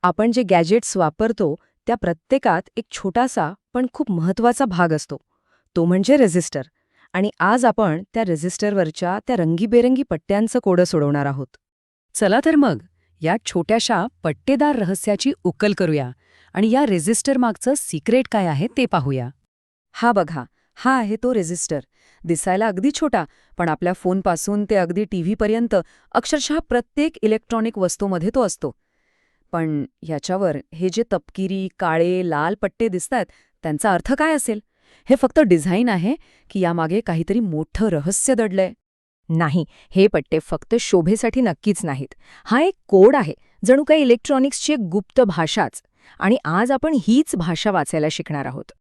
आपण जे गॅजेट्स वापरतो त्या प्रत्येकात एक छोटासा पण खूप महत्वाचा भाग असतो. तो म्हणजे रेझिस्टर. आणि आज आपण त्या रेझिस्टरवरच्या त्या रंगीबेरंगी पट्ट्यांचं कोडं सोडवणार आहोत. चला तर मग या छोट्याशा पट्टेदार रहस्याची उकल करूया आणि या रेझिस्टर मागचं सिक्रेट काय आहे ते पाहूया. हा बघा, हा आहे तो रेझिस्टर. दिसायला अगदी छोटा, पण आपल्या फोनपासून ते अगदी टीव्हीपर्यंत अक्षरशः प्रत्येक इलेक्ट्रॉनिक वस्तूमध्ये तो असतो. पण ह्याच्यावर हे जे तपकिरी, काळे, लाल पट्टे दिसतात, त्यांचा अर्थ काय असेल? हे फक्त डिझाईन आहे की यामागे काहीतरी मोठं रहस्य दडलंय? नाही, हे पट्टे फक्त शोभेसाठी नक्कीच नाहीत. हा एक कोड आहे, जणू काही इलेक्ट्रॉनिक्सची एक गुप्त भाषाच. आणि आज आपण हीच भाषा वाचायला शिकणार आहोत.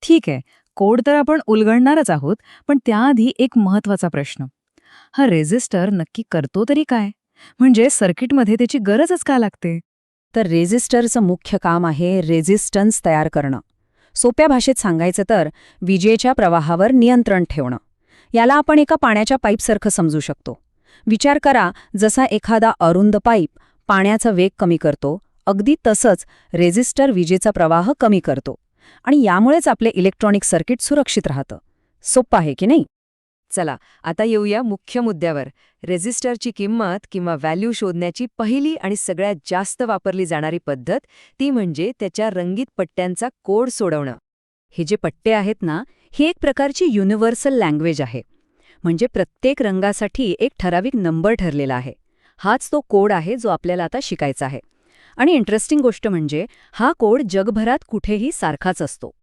ठीक आहे, कोड तर आपण उलगडणारच आहोत, पण त्याआधी एक महत्वाचा प्रश्न. हा रेझिस्टर नक्की करतो तरी काय? म्हणजे सर्किटमध्ये त्याची गरजच का लागते? तर रेझिस्टरचं मुख्य काम आहे रेझिस्टन्स तयार करणं. सोप्या भाषेत सांगायचं तर विजेच्या प्रवाहावर नियंत्रण ठेवणं. याला आपण एका पाण्याच्या पाईपसारखं समजू शकतो. विचार करा, जसा एखादा अरुंद पाईप पाण्याचा वेग कमी करतो, अगदी तसंच रेझिस्टर विजेचा प्रवाह कमी करतो. आणि यामुळेच आपले इलेक्ट्रॉनिक सर्किट सुरक्षित राहतं. सोपं आहे की नाही? चला, आता येऊया मुख्य मुद्द्यावर. रेझिस्टरची किंमत किंवा व्हॅल्यू शोधण्याची पहिली आणि सगळ्यात जास्त वापरली जाणारी पद्धत ती म्हणजे त्याच्या रंगीत पट्ट्यांचा कोड सोडवणं. हे जे पट्टे आहेत ना, ही एक प्रकारची युनिव्हर्सल लँग्वेज आहे. म्हणजे प्रत्येक रंगासाठी एक ठराविक नंबर ठरलेला आहे. हाच तो कोड आहे जो आपल्याला आता शिकायचा आहे. आणि इंटरेस्टिंग गोष्ट म्हणजे हा कोड जगभरात कुठेही सारखाच असतो.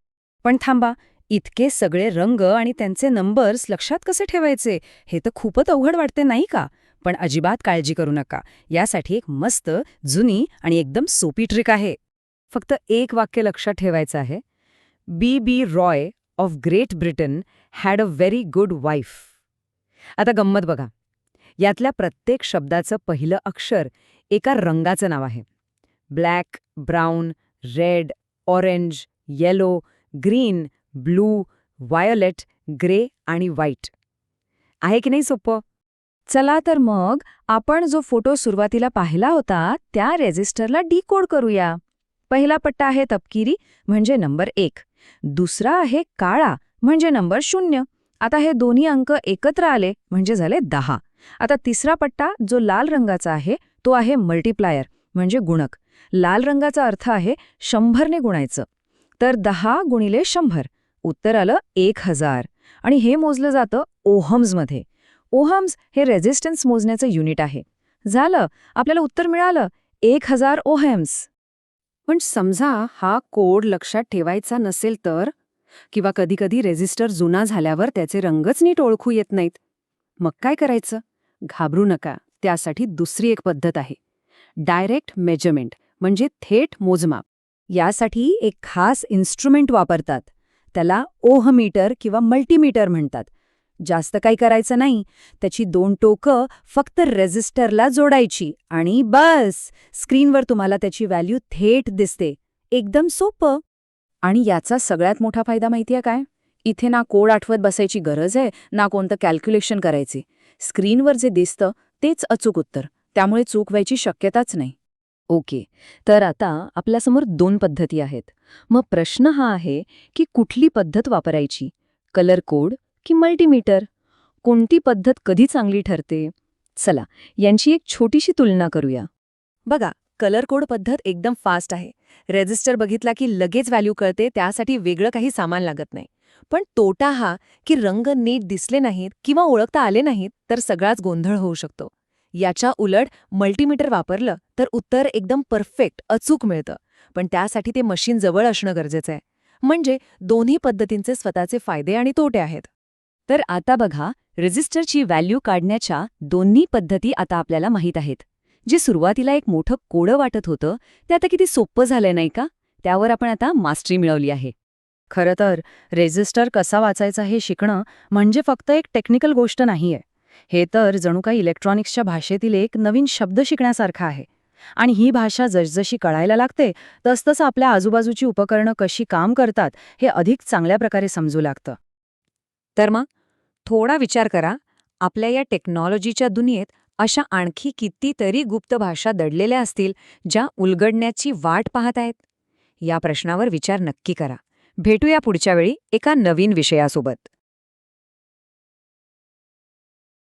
पण थांबा, इतके सगळे रंग आणि त्यांचे नंबर्स लक्षात कसे ठेवायचे? हे तर खूपच अवघड वाटते नाही का? पण अजिबात काळजी करू नका. यासाठी एक मस्त, जुनी आणि एकदम सोपी ट्रिक आहे. फक्त एक वाक्य लक्षात ठेवायचं आहे. B Roy of Great Britain had a very good wife. आता गंमत बघा. यातल्या प्रत्येक शब्दाचं पहिलं अक्षर एका रंगाचं नाव आहे. Black, brown, red, orange, yellow, green, blue, violet, grey आणि व्हाईट. आहे की नाही सोपं? चला तर मग आपण जो फोटो सुरुवातीला पाहिला होता त्या रेझिस्टरला डिकोड करूया. पहिला पट्टा आहे तपकिरी म्हणजे नंबर 1. दुसरा आहे काळा म्हणजे नंबर 0. आता हे दोन्ही अंक एकत्र आले म्हणजे झाले 10. आता तिसरा पट्टा जो लाल रंगाचा आहे तो आहे मल्टिप्लायर म्हणजे गुणक. लाल रंगाचा अर्थ आहे 100ने गुणायचं. तर 10 गुणिले 100 उत्तर आलं 1000. आणि हे मोजलं जातं ओहम्समध्ये. ओहम्स हे रेझिस्टन्स मोजण्याचं युनिट आहे. झालं, आपल्याला उत्तर मिळालं 1000 ओहम्स. पण समजा हा कोड लक्षात ठेवायचा नसेल तर? किंवा कधीकधी रेझिस्टर जुना झाल्यावर त्याचे रंगच नीट ओळखू येत नाहीत. मग काय करायचं? घाबरू नका, त्यासाठी दुसरी एक पद्धत आहे. डायरेक्ट मेजरमेंट म्हणजे थेट मोजमाप. यासाठी एक खास इन्स्ट्रुमेंट वापरतात. त्याला ओहमीटर किंवा मल्टीमीटर म्हणतात. जास्त काही करायचं नाही. त्याची 2 टोकं फक्त रेझिस्टरला जोडायची आणि बस, स्क्रीनवर तुम्हाला त्याची व्हॅल्यू थेट दिसते. एकदम सोपं. आणि याचा सगळ्यात मोठा फायदा माहितीये काय? इथे ना कोड आठवत बसायची गरज आहे, ना कोणतं कॅल्क्युलेशन करायचे. स्क्रीनवर जे दिसतं तेच अचूक उत्तर. त्यामुळे चूक व्हायची शक्यताच नाही. ओके, तर आता आपल्यासमोर 2 पद्धती आहेत. मग प्रश्न हा आहे की कुठली पद्धत वापरायची? कलर कोड की मल्टीमीटर? कोणती पद्धत कधी चांगली ठरते? चला, यांची एक छोटीशी तुलना करूया. बघा, कलर कोड पद्धत एकदम फास्ट आहे. रेझिस्टर बघितला की लगेच व्हॅल्यू कळते, त्यासाठी वेगळं काही सामान लागत नाही. पण तोटा हा की रंग नीट दिसले नाहीत किंवा ओळखता आले नाहीत तर सगळाच गोंधळ होऊ शकतो. याच्या उलट मल्टीमीटर वापरलं तर उत्तर एकदम परफेक्ट, अचूक मिळतं. पण त्यासाठी ते मशीन जवळ असणं गरजेचं आहे. म्हणजे दोन्ही पद्धतींचे स्वतःचे फायदे आणि तोटे आहेत. तर आता बघा, रेझिस्टरची व्हॅल्यू काढण्याच्या दोन्ही पद्धती आता आपल्याला माहीत आहेत. जे सुरुवातीला एक मोठं कोडं वाटत होतं ते आता किती सोपं झालंय नाही का? त्यावर आपण आता मास्टरी मिळवली आहे. खरं तर रेझिस्टर कसा वाचायचा हे शिकणं म्हणजे फक्त एक टेक्निकल गोष्ट नाहीये. हे तर जणू काही इलेक्ट्रॉनिक्सच्या भाषेतील एक नवीन शब्द शिकण्यासारखा आहे. आणि ही भाषा जसजशी कळायला लागते तसतसं आपल्या आजूबाजूची उपकरणं कशी काम करतात हे अधिक चांगल्या प्रकारे समजू लागतं. तर मग थोडा विचार करा, आपल्या या टेक्नॉलॉजीच्या दुनियेत अशा आणखी कितीतरी गुप्त भाषा दडलेल्या असतील ज्या उलगडण्याची वाट पाहत आहेत? या प्रश्नावर विचार नक्की करा. भेटूया पुढच्या वेळी एका नवीन विषयासोबत.